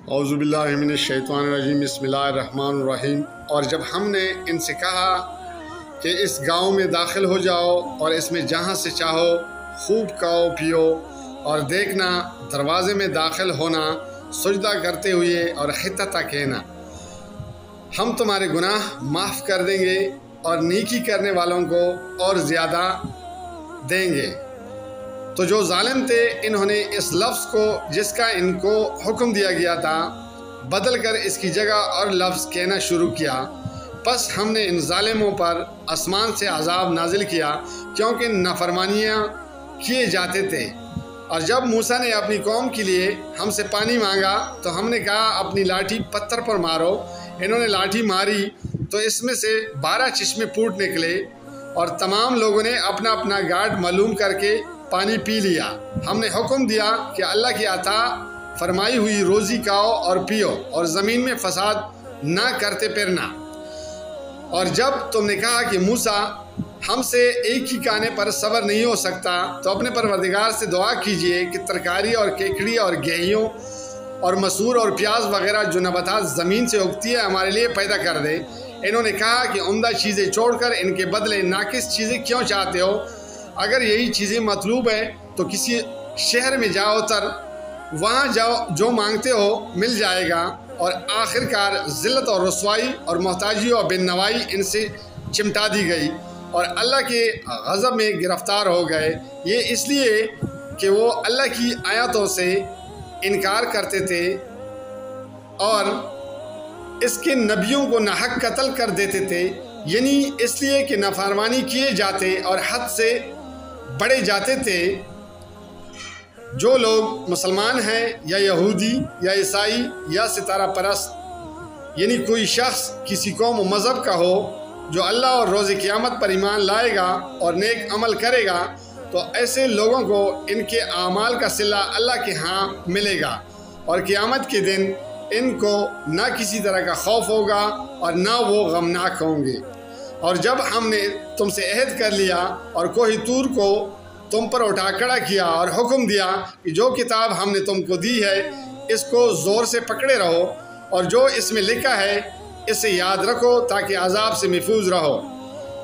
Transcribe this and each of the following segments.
اعوذ باللہ من الشیطان الرجیم، بسم اللہ الرحمن الرحیم۔ اور جب ہم نے ان سے کہا کہ اس گاؤں میں داخل ہو جاؤ اور اس میں جہاں سے چاہو خوب کھاؤ پیو، اور دیکھنا دروازے میں داخل ہونا سجدہ کرتے ہوئے اور خطہ کہنا، ہم تمہارے گناہ معاف کر دیں گے اور نیکی کرنے والوں کو اور زیادہ دیں گے۔ تو جو ظالم تھے انہوں نے اس لفظ کو جس کا ان کو حکم دیا گیا تھا بدل کر اس کی جگہ اور لفظ کہنا شروع کیا۔ پس ہم نے ان ظالموں پر آسمان سے عذاب نازل کیا کیونکہ نافرمانیاں کیے جاتے تھے۔ اور جب موسیٰ نے اپنی قوم کے لیے ہم سے پانی مانگا تو ہم نے کہا اپنی لاٹھی پتھر پر مارو۔ انہوں نے لاٹھی ماری تو اس میں سے 12 چشمے پھوٹ نکلے، اور تمام لوگوں نے اپنا اپنا گھاٹ معلوم کر کے پانی پی لیا۔ ہم نے حکم دیا کہ اللہ کی عطا فرمائی ہوئی روزی کھاؤ اور پیو، اور زمین میں فساد نہ کرتے پھرنا۔ اور جب تم نے کہا کہ موسیٰ ہم سے ایک ہی کھانے پر صبر نہیں ہو سکتا، تو اپنے پروردگار سے دعا کیجئے کہ ترکاری اور کیکڑی اور گیہوں اور مسور اور پیاز وغیرہ جو نباتات زمین سے اگتی ہے ہمارے لیے پیدا کر دے۔ انہوں نے کہا کہ عمدہ چیزیں چھوڑ کر ان کے بدلے ناقص چیزیں کیوں چاہتے ہو؟ اگر یہی چیزیں مطلوب ہے تو کسی شہر میں جاؤ تر وہاں جاؤ، جو مانگتے ہو مل جائے گا۔ اور آخر کار ذلت اور رسوائی اور محتاجی اور بے نوائی ان سے چمٹا دی گئی، اور اللہ کے غضب میں گرفتار ہو گئے۔ یہ اس لیے کہ وہ اللہ کی آیاتوں سے انکار کرتے تھے اور اس کے نبیوں کو ناحق قتل کر دیتے تھے، یعنی اس لیے کہ نافرمانی کیے جاتے اور حد سے بڑھے جاتے تھے۔ جو لوگ مسلمان ہیں یا یہودی یا عیسائی یا ستارہ پرست، یعنی کوئی شخص کسی قوم و مذہب کا ہو جو اللہ اور روز قیامت پر ایمان لائے گا اور نیک عمل کرے گا، تو ایسے لوگوں کو ان کے اعمال کا صلہ اللہ کے ہاں ملے گا، اور قیامت کے دن ان کو نہ کسی طرح کا خوف ہوگا اور نہ وہ غمناک ہوں گے۔ اور جب ہم نے تم سے عہد کر لیا اور کوہ طور کو تم پر اٹھا کھڑا کیا اور حکم دیا کہ جو کتاب ہم نے تم کو دی ہے اس کو زور سے پکڑے رہو، اور جو اس میں لکھا ہے اسے یاد رکھو تاکہ عذاب سے محفوظ رہو،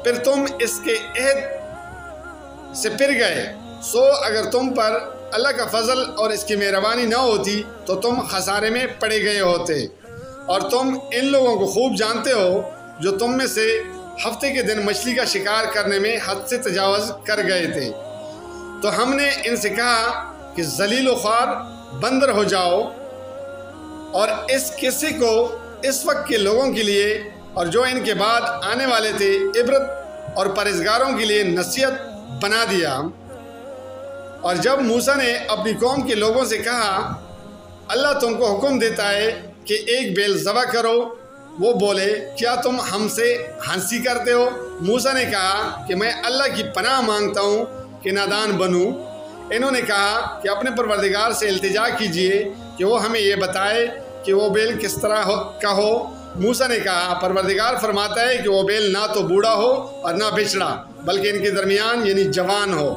پھر تم اس کے عہد سے پھر گئے، سو اگر تم پر اللہ کا فضل اور اس کی مہربانی نہ ہوتی تو تم خسارے میں پڑے گئے ہوتے۔ اور تم ان لوگوں کو خوب جانتے ہو جو تم میں سے ہفتے کے دن مچھلی کا شکار کرنے میں حد سے تجاوز کر گئے تھے۔ تو ہم نے ان سے کہا کہ ذلیل و خوار بندر ہو جاؤ، اور اس قصے کو اس وقت کے لوگوں کے لیے اور جو ان کے بعد آنے والے تھے عبرت اور پرہیزگاروں کے لیے نصیحت بنا دیا۔ اور جب موسیٰ نے اپنی قوم کے لوگوں سے کہا اللہ تم کو حکم دیتا ہے کہ ایک بیل ذبح کرو، وہ بولے کیا تم ہم سے ہنسی کرتے ہو؟ موسیٰ نے کہا کہ میں اللہ کی پناہ مانگتا ہوں کہ نادان بنوں۔ انہوں نے کہا کہ اپنے پروردگار سے التجا کیجئے کہ وہ ہمیں یہ بتائے کہ وہ بیل کس طرح کا ہو۔ موسیٰ نے کہا پروردگار فرماتا ہے کہ وہ بیل نہ تو بوڑھا ہو اور نہ بچڑا، بلکہ ان کے درمیان یعنی جوان ہو،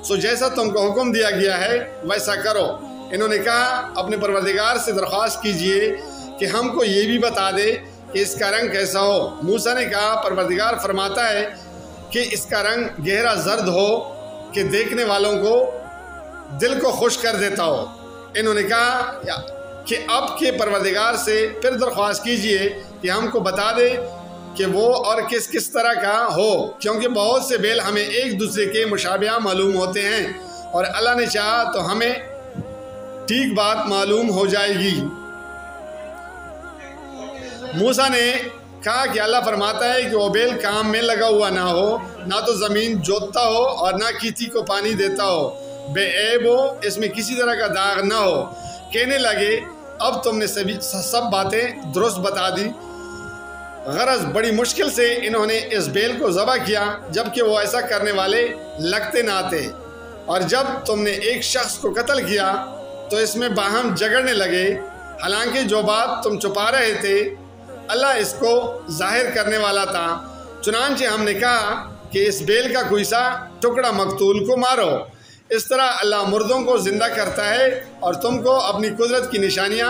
سو جیسا تم کو حکم دیا گیا ہے ویسا کرو۔ انہوں نے کہا اپنے پروردگار سے درخواست کیجئے کہ ہم کو یہ بھی بتا دے کہ اس کا رنگ کیسا ہو۔ موسیٰ نے کہا پروردگار فرماتا ہے کہ اس کا رنگ گہرا زرد ہو کہ دیکھنے والوں کو دل کو خوش کر دیتا ہو۔ انہوں نے کہا کہ اب کے پروردگار سے پھر درخواست کیجئے کہ ہم کو بتا دے کہ وہ اور کس طرح کا ہو، کیونکہ بہت سے بیل ہمیں ایک دوسرے کے مشابہ معلوم ہوتے ہیں، اور اللہ نے چاہا تو ہمیں ٹھیک بات معلوم ہو جائے گی۔ موسیٰ نے کہا کہ اللہ فرماتا ہے کہ وہ بیل کام میں لگا ہوا نہ ہو، نہ تو زمین جوتتا ہو اور نہ کھیتی کو پانی دیتا ہو، بے عیب ہو، اس میں کسی طرح کا داغ نہ ہو۔ کہنے لگے اب تم نے سب باتیں درست بتا دی۔ غرض بڑی مشکل سے انہوں نے اس بیل کو ذبح کیا، جبکہ وہ ایسا کرنے والے لگتے نہ تھے۔ اور جب تم نے ایک شخص کو قتل کیا تو اس میں باہم جھگڑنے لگے، حالانکہ جو بات تم چھپا رہے تھے اللہ اس کو ظاہر کرنے والا تھا۔ چنانچہ ہم نے کہا کہ اس بیل کا کوئی سا ٹکڑا مقتول کو مارو۔ اس طرح اللہ مردوں کو زندہ کرتا ہے اور تم کو اپنی قدرت کی نشانیاں